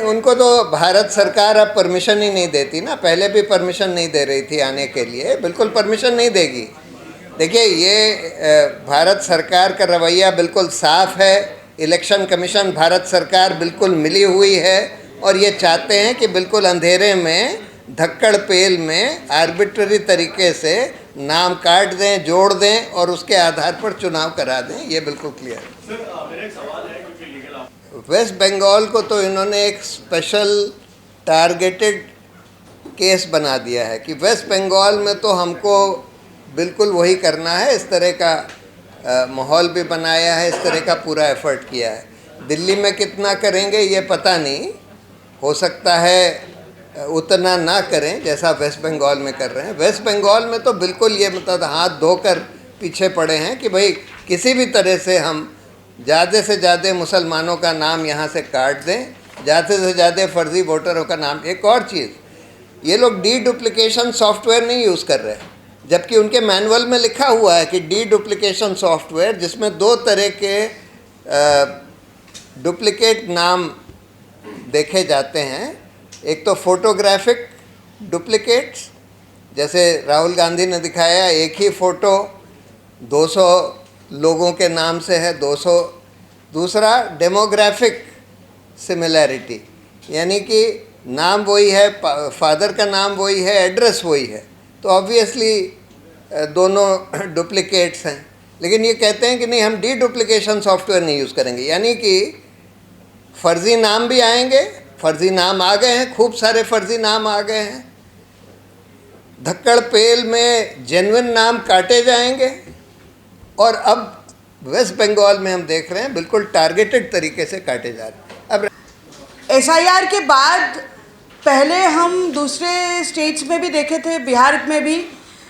उनको तो भारत सरकार अब परमिशन ही नहीं देती ना, पहले भी परमिशन नहीं दे रही थी आने के लिए, बिल्कुल परमिशन नहीं देगी। देखिए ये भारत सरकार का रवैया बिल्कुल साफ है, इलेक्शन कमीशन भारत सरकार बिल्कुल मिली हुई है और ये चाहते हैं कि बिल्कुल अंधेरे में धक्कड़ पेल में आर्बिट्ररी तरीके से नाम काट दें, जोड़ दें और उसके आधार पर चुनाव करा दें, ये बिल्कुल क्लियर है। सर मेरा एक सवाल है क्योंकि वेस्ट बंगाल को तो इन्होंने एक स्पेशल टारगेटेड केस बना दिया है कि वेस्ट बंगाल में तो हमको बिल्कुल वही करना है, इस तरह का माहौल भी बनाया है, इस तरह का पूरा एफर्ट किया है। दिल्ली में कितना करेंगे ये पता नहीं, हो सकता है उतना ना करें जैसा वेस्ट बंगाल में कर रहे हैं। वेस्ट बंगाल में तो बिल्कुल ये मतलब हाथ धोकर पीछे पड़े हैं कि भाई किसी भी तरह से हम ज़्यादा से ज़्यादा मुसलमानों का नाम यहाँ से काट दें, ज़्यादा से ज़्यादा फर्जी वोटरों का नाम। एक और चीज़, ये लोग डी डुप्लीकेशन सॉफ्टवेयर नहीं यूज़ कर रहे हैं, जबकि उनके मैनुअल में लिखा हुआ है कि डी डुप्लीकेशन सॉफ्टवेयर, जिसमें 2 तरह के डुप्लीकेट नाम देखे जाते हैं। एक तो फोटोग्राफिक डुप्लीकेट्स, जैसे राहुल गांधी ने दिखाया एक ही फ़ोटो 200 लोगों के नाम से है, 200। दूसरा डेमोग्राफिक सिमिलैरिटी, यानी कि नाम वही है, फादर का नाम वही है, एड्रेस वही है, तो ऑब्वियसली दोनों डुप्लीकेट्स हैं। लेकिन ये कहते हैं कि नहीं, हम डी डुप्लीकेशन सॉफ्टवेयर नहीं यूज़ करेंगे, यानी कि फ़र्ज़ी नाम भी आएंगे, फ़र्ज़ी नाम आ गए हैं, खूब सारे फ़र्ज़ी नाम आ गए हैं, धक्कड़ पेल में जेन्युइन नाम काटे जाएंगे, और अब वेस्ट बंगाल में हम देख रहे हैं बिल्कुल टारगेटेड तरीके से काटे जा रहे हैं। अब एसआईआर के बाद पहले हम दूसरे स्टेट्स में भी देखे थे, बिहार में भी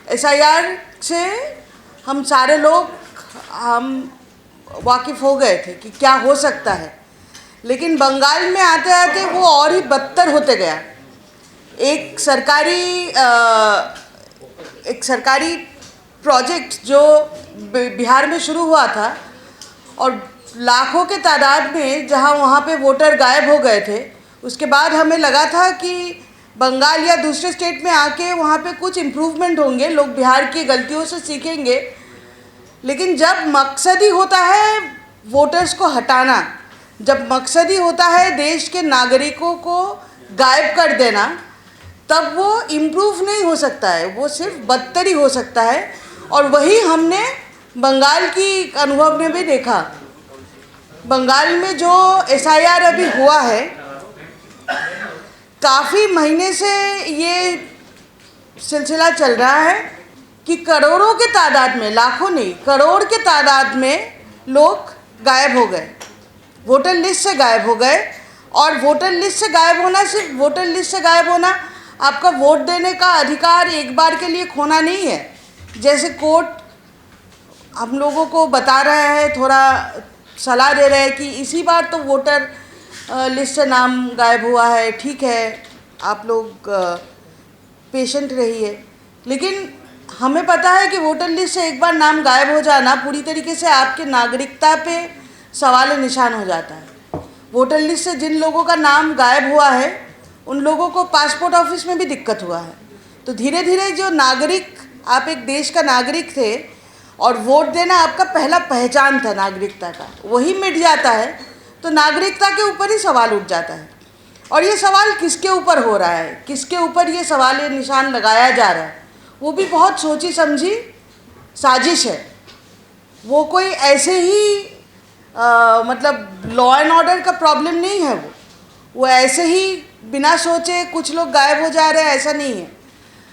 एसआईआर से हम सारे लोग वाकिफ़ हो गए थे कि क्या हो सकता है, लेकिन बंगाल में आते आते वो और ही बदतर होते गया। एक सरकारी प्रोजेक्ट जो बिहार में शुरू हुआ था और लाखों के तादाद में जहां वहां पे वोटर गायब हो गए थे, उसके बाद हमें लगा था कि बंगाल या दूसरे स्टेट में आके वहां पे कुछ इम्प्रूवमेंट होंगे, लोग बिहार की गलतियों से सीखेंगे। लेकिन जब मकसद ही होता है वोटर्स को हटाना, जब मकसद ही होता है देश के नागरिकों को गायब कर देना, तब वो इम्प्रूव नहीं हो सकता है, वो सिर्फ बदतर ही हो सकता है। और वही हमने बंगाल की अनुभव में भी देखा। बंगाल में जो एसआईआर अभी हुआ है, काफ़ी महीने से ये सिलसिला चल रहा है कि करोड़ों के तादाद में, लाखों नहीं करोड़ के तादाद में लोग गायब हो गए, वोटर लिस्ट से गायब हो गए। और वोटर लिस्ट से गायब होना, सिर्फ वोटर लिस्ट से गायब होना, आपका वोट देने का अधिकार एक बार के लिए खोना नहीं है। जैसे कोर्ट हम लोगों को बता रहा है, थोड़ा सलाह दे रहे हैं कि इसी बार तो वोटर लिस्ट से नाम गायब हुआ है, ठीक है आप लोग पेशेंट रहिए। लेकिन हमें पता है कि वोटर लिस्ट से एक बार नाम गायब हो जाना पूरी तरीके से आपके नागरिकता पे सवाल निशान हो जाता है। वोटर लिस्ट से जिन लोगों का नाम गायब हुआ है, उन लोगों को पासपोर्ट ऑफिस में भी दिक्कत हुआ है। तो धीरे धीरे जो नागरिक, आप एक देश का नागरिक थे और वोट देना आपका पहला पहचान था नागरिकता का, वही मिट जाता है तो नागरिकता के ऊपर ही सवाल उठ जाता है। और ये सवाल किसके ऊपर हो रहा है, किसके ऊपर ये सवाल ये निशान लगाया जा रहा है, वो भी बहुत सोची समझी साजिश है। वो कोई ऐसे ही मतलब लॉ एंड ऑर्डर का प्रॉब्लम नहीं है, वो ऐसे ही बिना सोचे कुछ लोग गायब हो जा रहे हैं, ऐसा नहीं है।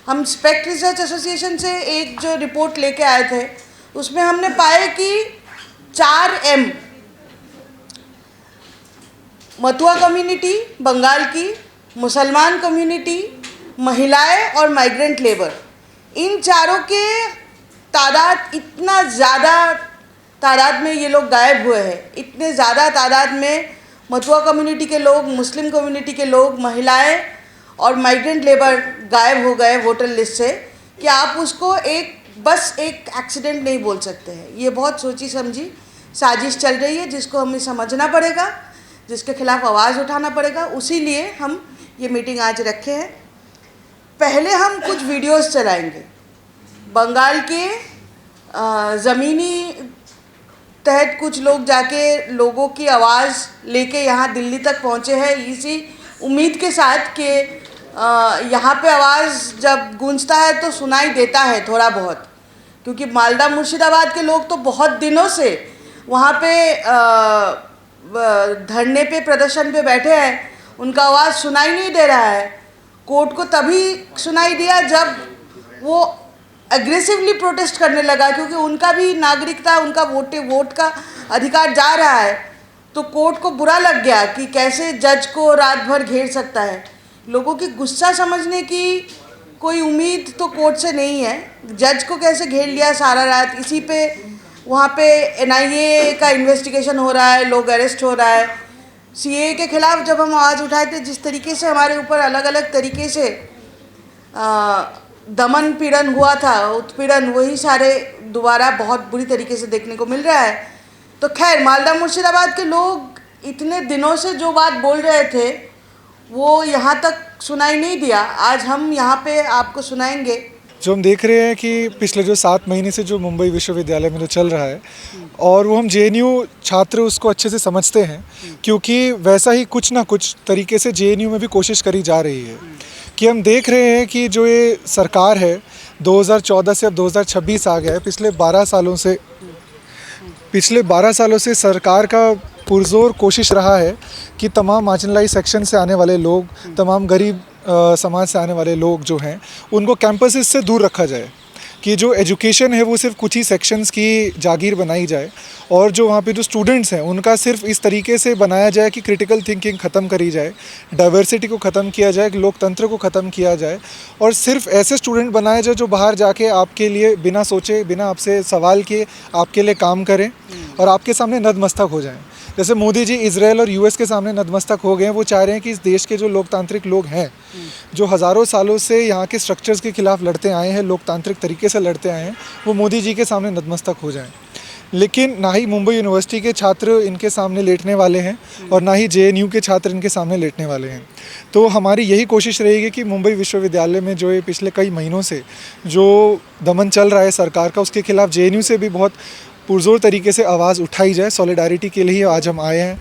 हम स्पेक्ट रिसर्च एसोसिएशन से एक जो रिपोर्ट लेके आए थे, उसमें हमने पाए कि 4M मथुआ कम्युनिटी बंगाल की, मुसलमान कम्युनिटी, महिलाएं और माइग्रेंट लेबर, इन चारों के तादाद, इतना ज़्यादा तादाद में ये लोग गायब हुए हैं, इतने ज़्यादा तादाद में मथुआ कम्युनिटी के लोग, मुस्लिम कम्युनिटी के लोग, महिलाएं और माइग्रेंट लेबर गायब हो गए वोटर लिस्ट से, कि आप उसको बस एक एक्सीडेंट नहीं बोल सकते हैं। ये बहुत सोची समझी साजिश चल रही है जिसको हमें समझना पड़ेगा। जिसके खिलाफ आवाज़ उठाना पड़ेगा। उसी लिए हम ये मीटिंग आज रखे हैं। पहले हम कुछ वीडियोस चलाएंगे। बंगाल के ज़मीनी तहत कुछ लोग जाके लोगों की आवाज़ लेके यहाँ दिल्ली तक पहुँचे हैं, इसी उम्मीद के साथ कि यहाँ पे आवाज़ जब गूंजता है तो सुनाई देता है थोड़ा बहुत, क्योंकि मालदा मुर्शिदाबाद के लोग तो बहुत दिनों से वहाँ पे धरने पे, प्रदर्शन पे बैठे हैं, उनका आवाज़ सुनाई नहीं दे रहा है। कोर्ट को तभी सुनाई दिया जब वो एग्रेसिवली प्रोटेस्ट करने लगा, क्योंकि उनका भी नागरिकता, उनका वोट का अधिकार जा रहा है। तो कोर्ट को बुरा लग गया कि कैसे जज को रात भर घेर सकता है। लोगों की गुस्सा समझने की कोई उम्मीद तो कोर्ट से नहीं है। जज को कैसे घेर लिया सारा रात, इसी पे वहाँ पे NIA का इन्वेस्टिगेशन हो रहा है, लोग अरेस्ट हो रहा है। CAA के ख़िलाफ़ जब हम आवाज़ उठाए थे, जिस तरीके से हमारे ऊपर अलग अलग तरीके से दमन पीड़न हुआ था, उत्पीड़न, वही सारे दोबारा बहुत बुरी तरीके से देखने को मिल रहा है। तो खैर, मालदा मुर्शिदाबाद के लोग इतने दिनों से जो बात बोल रहे थे वो यहाँ तक सुनाई नहीं दिया। आज हम यहाँ पे आपको सुनाएंगे। जो हम देख रहे हैं कि पिछले जो 7 महीने से जो मुंबई विश्वविद्यालय में जो चल रहा है, और वो हम JNU छात्र उसको अच्छे से समझते हैं, क्योंकि वैसा ही कुछ ना कुछ तरीके से JNU में भी कोशिश करी जा रही है। कि हम देख रहे हैं कि जो ये सरकार है 2014 से अब 2026 आ गया है, पिछले 12 सालों से सरकार का पुरजोर कोशिश रहा है कि तमाम मार्जिनलाइज सेक्शन से आने वाले लोग, तमाम गरीब समाज से आने वाले लोग जो हैं, उनको कैंपसेस से दूर रखा जाए, कि जो एजुकेशन है वो सिर्फ कुछ ही सेक्शंस की जागीर बनाई जाए, और जो वहाँ पे जो स्टूडेंट्स हैं उनका सिर्फ इस तरीके से बनाया जाए कि क्रिटिकल थिंकिंग ख़त्म करी जाए, डाइवर्सिटी को ख़त्म किया जाए, लोकतंत्र को ख़त्म किया जाए, और सिर्फ ऐसे स्टूडेंट बनाए जाए जो बाहर जाके आपके लिए बिना सोचे, बिना आपसे सवाल किए आपके लिए काम करें और आपके सामने नतमस्तक हो जाएं। जैसे मोदी जी इजराइल और US के सामने नतमस्तक हो गए हैं। वो चाह रहे हैं कि इस देश के जो लोकतांत्रिक लोग हैं, जो हज़ारों सालों से यहाँ के स्ट्रक्चर्स के खिलाफ लड़ते आए हैं, लोकतांत्रिक तरीके से लड़ते आए हैं, वो मोदी जी के सामने नतमस्तक हो जाएं। लेकिन ना ही मुंबई यूनिवर्सिटी के छात्र इनके सामने लेटने वाले हैं, और ना ही JNU के छात्र इनके सामने लेटने वाले हैं। तो हमारी यही कोशिश रहेगी कि मुंबई विश्वविद्यालय में जो ये पिछले कई महीनों से जो दमन चल रहा है सरकार का, उसके खिलाफ JNU से भी बहुत पुरजोर तरीके से आवाज़ उठाई जाए। सॉलिडारिटी के लिए आज हम आए हैं,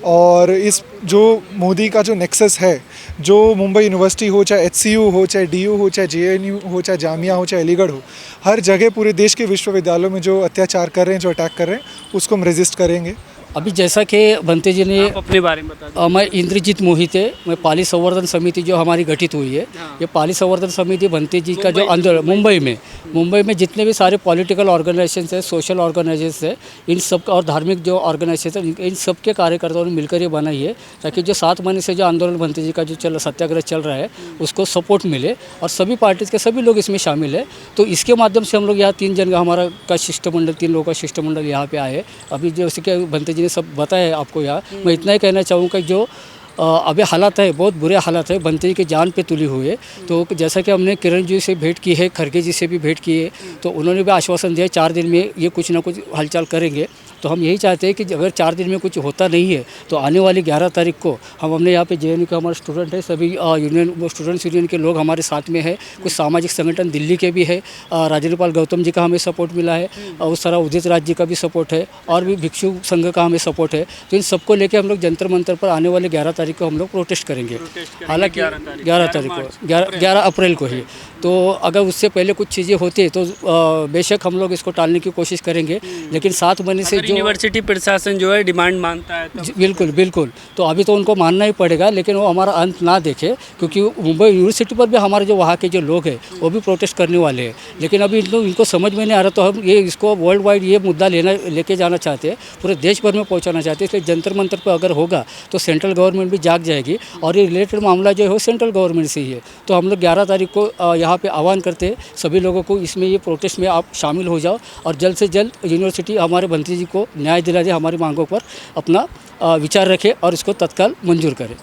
और इस जो मोदी का जो नेक्सस है, जो मुंबई यूनिवर्सिटी हो, चाहे HCU हो, चाहे DU हो, चाहे JNU हो, चाहे जामिया हो, चाहे अलीगढ़ हो, हर जगह पूरे देश के विश्वविद्यालयों में जो अत्याचार कर रहे हैं, जो अटैक कर रहे हैं, उसको हम रेजिस्ट करेंगे। अभी जैसा कि बंते जी ने अपने बारे में बता दें। मैं इंद्रजीत मोहिते, मैं पाली संवर्धन समिति जो हमारी गठित हुई है, ये पाली संवर्धन समिति बंते जी का जो आंदोलन मुंबई में जितने भी सारे पॉलिटिकल ऑर्गेनाइजेशन है, सोशल ऑर्गेनाइजेशन है, इन सब और धार्मिक जो ऑर्गेनाइजेशन, इन सब के कार्यकर्ताओं ने मिलकर ये बनाई है, ताकि जो 7 महीने से जो आंदोलन बंते जी का जो सत्याग्रह चल रहा है उसको सपोर्ट मिले, और सभी पार्टीज़ के सभी लोग इसमें शामिल है। तो इसके माध्यम से हम लोग यहाँ 3 जन का हमारा का शिष्टमंडल, 3 लोगों का शिष्टमंडल यहाँ पे आए। अभी जैसे कि बंते जी ने सब बताया आपको, यहाँ मैं इतना ही कहना चाहूँगा कि जो अभी हालात है, बहुत बुरे हालात है, बंते जी की जान पे तुली हुई है। तो जैसा कि हमने किरण जी से भेंट की है, खड़गे जी से भी भेंट की है, तो उन्होंने भी आश्वासन दिया 4 दिन में ये कुछ ना कुछ हलचल करेंगे। तो हम यही चाहते हैं कि अगर 4 दिन में कुछ होता नहीं है तो आने वाली 11 तारीख को हम अपने यहाँ पे JNU के हमारे स्टूडेंट है, सभी यूनियन स्टूडेंट्स यूनियन के लोग हमारे साथ में है, कुछ सामाजिक संगठन दिल्ली के भी है, राजेंद्र पाल गौतम जी का हमें सपोर्ट मिला है, और उस तरह उदित राज जी का भी सपोर्ट है, और भी भिक्षु संघ का हमें सपोर्ट है। तो इन सबको लेकर हम लोग जंतर मंतर पर आने वाले 11 तारीख को हम लोग प्रोटेस्ट करेंगे। हालांकि 11 तारीख को 11 अप्रैल को ही, तो अगर उससे पहले कुछ चीज़ें होती तो बेशक हम लोग इसको टालने की कोशिश करेंगे, लेकिन 7 महीने से जो यूनिवर्सिटी प्रशासन जो है डिमांड मानता है बिल्कुल, तो अभी तो उनको मानना ही पड़ेगा, लेकिन वो हमारा अंत ना देखे, क्योंकि मुंबई यूनिवर्सिटी पर भी हमारे जो वहाँ के जो लोग हैं वो भी प्रोटेस्ट करने वाले हैं। लेकिन अभी इनको समझ में नहीं आ रहा, तो हम ये इसको वर्ल्ड वाइड ये मुद्दा लेके जाना चाहते हैं, पूरे देश भर में पहुँचाना चाहते हैं। इसलिए जंतर मंतर पर अगर होगा तो सेंट्रल गवर्नमेंट भी जाग जाएगी, और ये रिलेटेड मामला जो है वो सेंट्रल गवर्नमेंट से ही है। तो हम लोग 11 तारीख को यहाँ पे आह्वान करते हैं सभी लोगों को, इसमें ये प्रोटेस्ट में आप शामिल हो जाओ, और जल्द से जल्द यूनिवर्सिटी हमारे बंते जी को न्याय दिला दे, हमारी मांगों पर अपना विचार रखे और इसको तत्काल मंजूर करें।